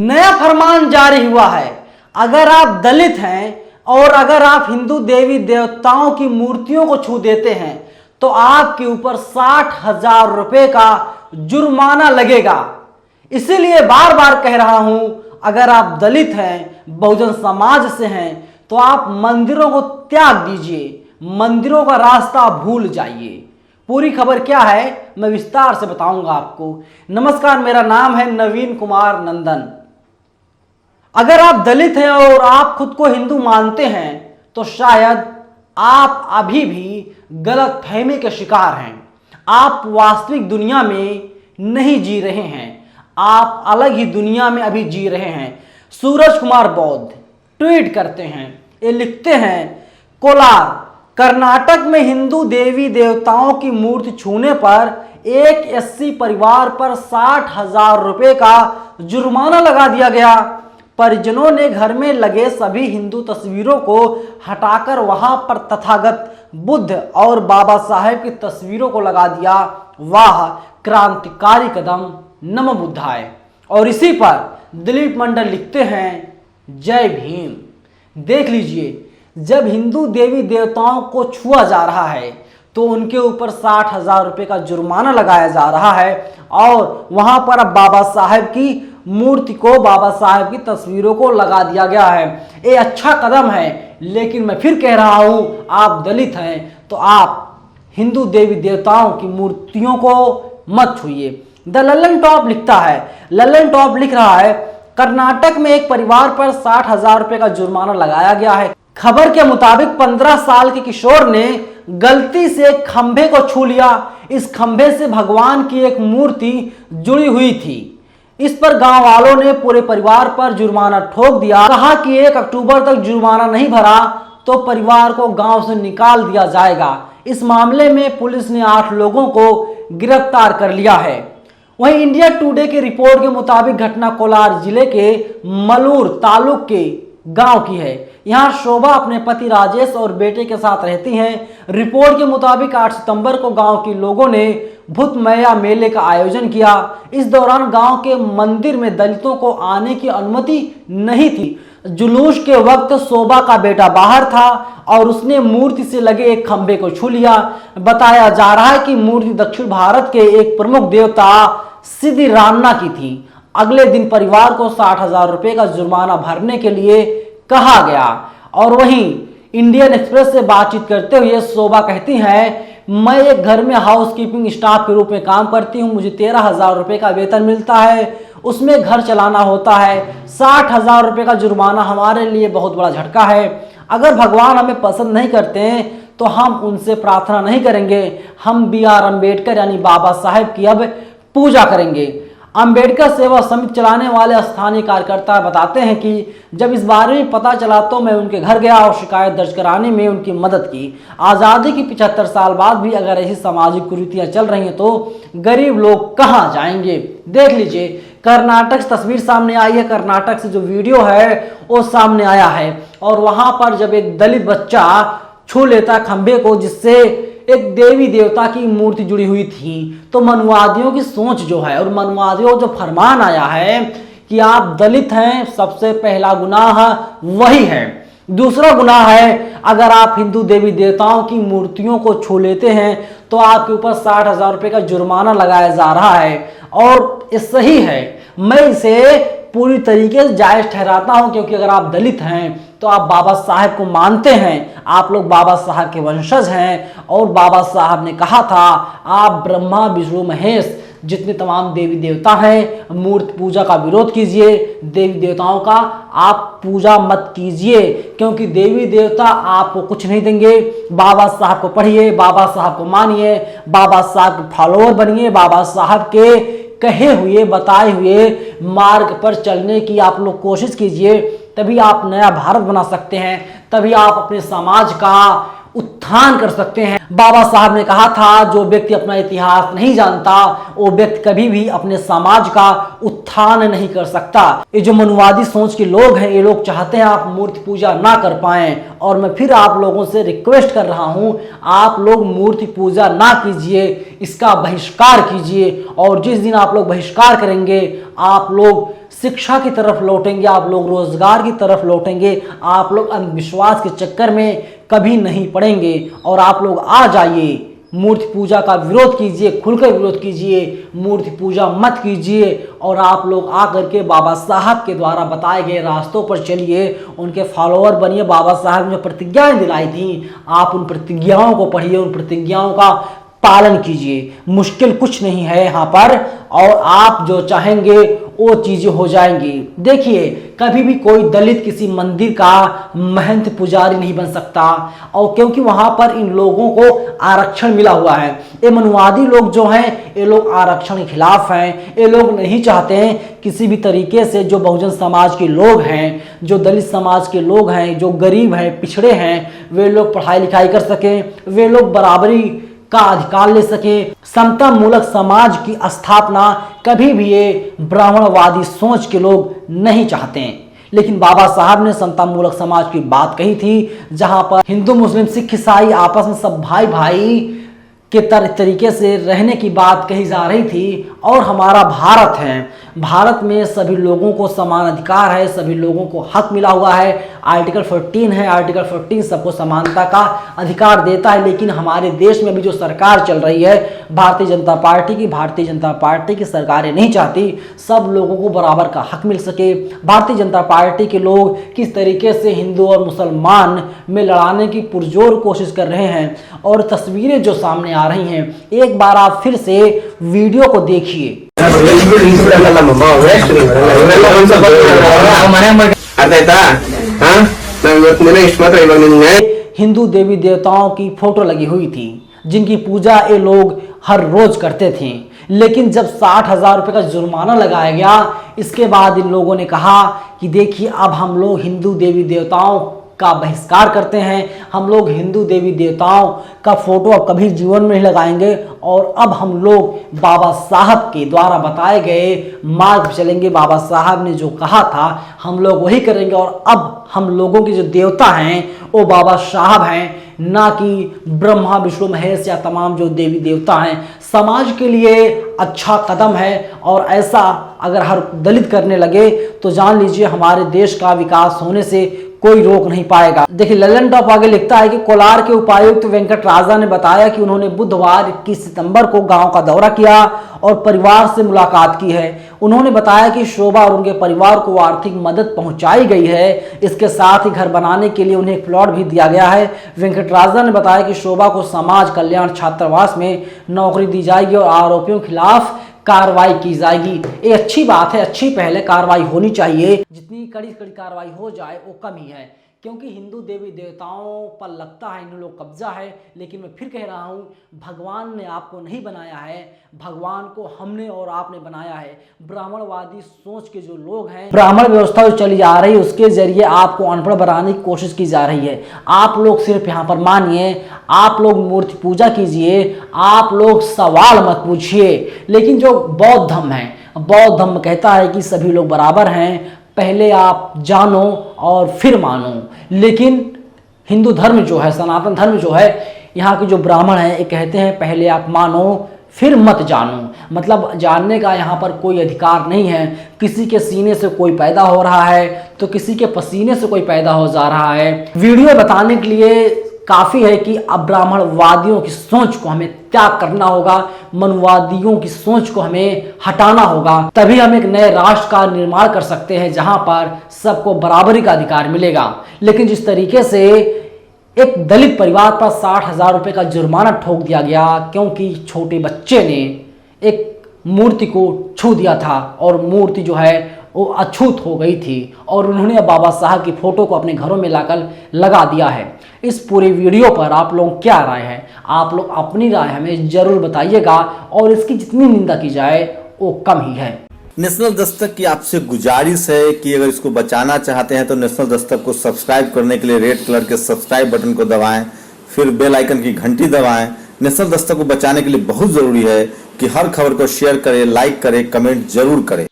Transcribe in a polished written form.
नया फरमान जारी हुआ है। अगर आप दलित हैं और अगर आप हिंदू देवी देवताओं की मूर्तियों को छू देते हैं तो आपके ऊपर 60,000 रुपए का जुर्माना लगेगा। इसीलिए बार बार कह रहा हूं, अगर आप दलित हैं, बहुजन समाज से हैं, तो आप मंदिरों को त्याग दीजिए, मंदिरों का रास्ता भूल जाइए। पूरी खबर क्या है मैं विस्तार से बताऊंगा आपको। नमस्कार, मेरा नाम है नवीन कुमार नंदन। अगर आप दलित हैं और आप खुद को हिंदू मानते हैं तो शायद आप अभी भी गलतफहमी के शिकार हैं। आप वास्तविक दुनिया में नहीं जी रहे हैं, आप अलग ही दुनिया में अभी जी रहे हैं। सूरज कुमार बौद्ध ट्वीट करते हैं, ये लिखते हैं, कोलार कर्नाटक में हिंदू देवी देवताओं की मूर्ति छूने पर एक एससी परिवार पर 60,000 रुपए का जुर्माना लगा दिया गया। परिजनों ने घर में लगे सभी हिंदू तस्वीरों को हटाकर वहां पर तथागत बुद्ध और बाबा साहेब की तस्वीरों को लगा दिया। वाह क्रांतिकारी कदम, नमो बुद्धाय। और इसी पर दिलीप मंडल लिखते हैं, जय भीम। देख लीजिए, जब हिंदू देवी देवताओं को छुआ जा रहा है तो उनके ऊपर 60,000 रुपए का जुर्माना लगाया जा रहा है और वहां पर अब बाबा साहेब की मूर्ति को, बाबा साहेब की तस्वीरों को लगा दिया गया है। ये अच्छा कदम है, लेकिन मैं फिर कह रहा हूं, आप दलित हैं तो आप हिंदू देवी देवताओं की मूर्तियों को मत छुइए। द लल्लन टॉप लिखता है, लल्लन टॉप लिख रहा है, कर्नाटक में एक परिवार पर 60,000 रुपए का जुर्माना लगाया गया है। खबर के मुताबिक 15 साल के किशोर ने गलती से एक खंभे को छू लिया। इस खंभे से भगवान की एक मूर्ति जुड़ी हुई थी। इस पर गांव वालों ने पूरे परिवार पर जुर्माना ठोक दिया। कहा कि 1 अक्टूबर तक जुर्माना नहीं भरा तो परिवार को गांव से निकाल दिया जाएगा। इस मामले में पुलिस ने 8 लोगों को गिरफ्तार कर लिया है। वहीं इंडिया टुडे की रिपोर्ट के मुताबिक घटना कोलार जिले के मलूर तालुक के गांव की है। यहां शोभा अपने पति राजेश और बेटे के साथ रहती हैं। रिपोर्ट के मुताबिक 8 सितंबर को गांव के लोगों ने भूत मैया मेले का आयोजन किया। इस दौरान गांव के मंदिर में दलितों को आने की अनुमति नहीं थी। जुलूस के वक्त शोभा का बेटा बाहर था और उसने मूर्ति से लगे एक खंभे को छू लिया। बताया जा रहा है कि मूर्ति दक्षिण भारत के एक प्रमुख देवता सिद्धि रामना की थी। अगले दिन परिवार को 60,000 रुपए का जुर्माना भरने के लिए कहा गया। और वहीं इंडियन एक्सप्रेस से बातचीत करते हुए शोभा कहती हैं, मैं एक घर में हाउसकीपिंग स्टाफ के रूप में काम करती हूँ। मुझे 13,000 रुपए का वेतन मिलता है, उसमें घर चलाना होता है। 60,000 रुपए का जुर्माना हमारे लिए बहुत बड़ा झटका है। अगर भगवान हमें पसंद नहीं करते हैं तो हम उनसे प्रार्थना नहीं करेंगे, हम BR अम्बेडकर यानी बाबा साहेब की अब पूजा करेंगे। अंबेडकर सेवा समिति चलाने वाले स्थानीय कार्यकर्ता बताते हैं कि जब इस बारे में पता चला तो मैं उनके घर गया और शिकायत दर्ज कराने में उनकी मदद की। आज़ादी की 75 साल बाद भी अगर ऐसी सामाजिक कुरीतियां चल रही हैं तो गरीब लोग कहां जाएंगे। देख लीजिए, कर्नाटक से तस्वीर सामने आई है, कर्नाटक से जो वीडियो है वो सामने आया है और वहां पर जब एक दलित बच्चा छू लेता खंभे को जिससे एक देवी देवता की मूर्ति जुड़ी हुई थी, तो मनुवादियों की सोच जो है और मनुवादियों जो फरमान आया है कि आप दलित हैं, सबसे पहला गुनाह वही है। दूसरा गुनाह है, अगर आप हिंदू देवी देवताओं की मूर्तियों को छू लेते हैं तो आपके ऊपर 60,000 रुपए का जुर्माना लगाया जा रहा है। और ये सही है, मैं इसे पूरी तरीके से जायज ठहराता हूं, क्योंकि अगर आप दलित हैं तो आप बाबा साहेब को मानते हैं, आप लोग बाबा साहब के वंशज हैं और बाबा साहब ने कहा था आप ब्रह्मा विष्णु महेश जितने तमाम देवी देवता हैं मूर्ति पूजा का विरोध कीजिए, देवी देवताओं का आप पूजा मत कीजिए, क्योंकि देवी देवता आपको कुछ नहीं देंगे। बाबा साहब को पढ़िए, बाबा साहब को मानिए, बाबा साहब के फॉलोअर बनिए, बाबा साहब के कहे हुए बताए हुए मार्ग पर चलने की आप लोग कोशिश कीजिए, तभी आप नया भारत बना सकते हैं, तभी आप अपने समाज का उत्थान कर सकते हैं। बाबा साहब ने कहा था, जो व्यक्ति अपना इतिहास नहीं जानता वो व्यक्ति कभी भी अपने समाज का उत्थान नहीं कर सकता। ये जो मनुवादी सोच के लोग हैं, ये लोग चाहते हैं आप मूर्ति पूजा ना कर पाएं, और मैं फिर आप लोगों से रिक्वेस्ट कर रहा हूं, आप लोग मूर्ति पूजा ना कीजिए, इसका बहिष्कार कीजिए। और जिस दिन आप लोग बहिष्कार करेंगे, आप लोग शिक्षा की तरफ लौटेंगे, आप लोग रोजगार की तरफ लौटेंगे, आप लोग अंधविश्वास के चक्कर में कभी नहीं पड़ेंगे। और आप लोग आ जाइए, मूर्ति पूजा का विरोध कीजिए, खुलकर विरोध कीजिए, मूर्ति पूजा मत कीजिए, और आप लोग आकर के बाबा साहब के द्वारा बताए गए रास्तों पर चलिए, उनके फॉलोअर बनिए। बाबा साहब ने जो प्रतिज्ञाएं दिलाई थी, आप उन प्रतिज्ञाओं को पढ़िए, उन प्रतिज्ञाओं का पालन कीजिए। मुश्किल कुछ नहीं है यहाँ पर, और आप जो चाहेंगे वो चीजें हो जाएंगी। देखिए, कभी भी कोई दलित किसी मंदिर का महंत पुजारी नहीं बन सकता, और क्योंकि वहां पर इन लोगों को आरक्षण मिला हुआ है। ये मनुवादी लोग जो हैं, ये लोग आरक्षण के खिलाफ हैं। ये लोग नहीं चाहते हैं किसी भी तरीके से जो बहुजन समाज के लोग हैं, जो दलित समाज के लोग हैं, जो गरीब हैं, पिछड़े हैं, वे लोग पढ़ाई लिखाई कर सकें, वे लोग बराबरी का अधिकार ले सके। समता मूलक समाज की स्थापना कभी भी ये ब्राह्मणवादी सोच के लोग नहीं चाहते हैं। लेकिन बाबा साहब ने समता मूलक समाज की बात कही थी, जहां पर हिंदू मुस्लिम सिख ईसाई आपस में सब भाई भाई के तरीके से रहने की बात कही जा रही थी। और हमारा भारत है, भारत में सभी लोगों को समान अधिकार है, सभी लोगों को हक मिला हुआ है। आर्टिकल 14 है, आर्टिकल 14 सबको समानता का अधिकार देता है। लेकिन हमारे देश में भी जो सरकार चल रही है भारतीय जनता पार्टी की सरकारें नहीं चाहती सब लोगों को बराबर का हक मिल सके। भारतीय जनता पार्टी के लोग किस तरीके से हिंदू और मुसलमान में लड़ाने की पुरजोर कोशिश कर रहे हैं, और तस्वीरें जो सामने आ रही हैं, एक बार आप फिर से वीडियो को देखिए। हिंदू देवी देवताओं की फोटो लगी हुई थी, जिनकी पूजा ये लोग हर रोज करते थे। लेकिन जब 60,000 रुपये का जुर्माना लगाया गया, इसके बाद इन लोगों ने कहा कि देखिए, अब हम लोग हिंदू देवी देवताओं का बहिष्कार करते हैं, हम लोग हिंदू देवी देवताओं का फोटो अब कभी जीवन में नहीं लगाएंगे, और अब हम लोग बाबा साहब के द्वारा बताए गए मार्ग पर चलेंगे। बाबा साहब ने जो कहा था हम लोग वही करेंगे, और अब हम लोगों के जो देवता हैं वो बाबा साहब हैं, ना कि ब्रह्मा विष्णु महेश या तमाम जो देवी देवता हैं। समाज के लिए अच्छा कदम है, और ऐसा अगर हर दलित करने लगे तो जान लीजिए हमारे देश का विकास होने से कोई रोक नहीं पाएगा। देखिए, ललन टॉप आगे लिखता है कि कोलार के उपायुक्त वेंकट राजा ने बताया कि उन्होंने बुधवार 21 सितंबर को गांव का दौरा किया और परिवार से मुलाकात की है। उन्होंने बताया कि शोभा और उनके परिवार को आर्थिक मदद पहुंचाई गई है। इसके साथ ही घर बनाने के लिए उन्हें एक प्लॉट भी दिया गया है। वेंकट राजा ने बताया कि शोभा को समाज कल्याण छात्रावास में नौकरी दी जाएगी और आरोपियों के खिलाफ कार्रवाई की जाएगी। ये अच्छी बात है, अच्छी पहले कार्रवाई होनी चाहिए। जितनी कड़ी कड़ी कार्रवाई हो जाए वो कम ही है, क्योंकि हिंदू देवी देवताओं पर लगता है इन लोग कब्जा है। लेकिन मैं फिर कह रहा हूँ, भगवान ने आपको नहीं बनाया है, भगवान को हमने और आपने बनाया है। ब्राह्मणवादी सोच के जो लोग हैं, ब्राह्मण व्यवस्था जो चली जा रही है उसके जरिए आपको अनपढ़ बनाने की कोशिश की जा रही है। आप लोग सिर्फ यहाँ पर मानिए, आप लोग मूर्ति पूजा कीजिए, आप लोग सवाल मत पूछिए। लेकिन जो बौद्ध धर्म है, बौद्ध धर्म कहता है कि सभी लोग बराबर हैं, पहले आप जानो और फिर मानो। लेकिन हिंदू धर्म जो है, सनातन धर्म जो है, यहाँ के जो ब्राह्मण हैं ये कहते हैं पहले आप मानो फिर मत जानो। मतलब जानने का यहाँ पर कोई अधिकार नहीं है। किसी के सीने से कोई पैदा हो रहा है तो किसी के पसीने से कोई पैदा हो जा रहा है। वीडियो बताने के लिए काफ़ी है कि अब ब्राह्मणवादियों की सोच को हमें त्याग करना होगा, मनुवादियों की सोच को हमें हटाना होगा, तभी हम एक नए राष्ट्र का निर्माण कर सकते हैं जहां पर सबको बराबरी का अधिकार मिलेगा। लेकिन जिस तरीके से एक दलित परिवार पर 60,000 रुपये का जुर्माना ठोक दिया गया क्योंकि छोटे बच्चे ने एक मूर्ति को छू दिया था और मूर्ति जो है वो अछूत हो गई थी, और उन्होंने बाबा साहब की फोटो को अपने घरों में लाकर लगा दिया है। इस पूरे वीडियो पर आप लोग क्या राय है? आप लोग अपनी राय हमें जरूर बताइएगा, और इसकी जितनी निंदा की जाए वो कम ही है। नेशनल दस्तक की आपसे गुजारिश है कि अगर इसको बचाना चाहते हैं तो नेशनल दस्तक को सब्सक्राइब करने के लिए रेड कलर के सब्सक्राइब बटन को दबाएं, फिर बेल आइकन की घंटी दबाएं। नेशनल दस्तक को बचाने के लिए बहुत जरूरी है कि हर खबर को शेयर करें, लाइक करें, कमेंट जरूर करें।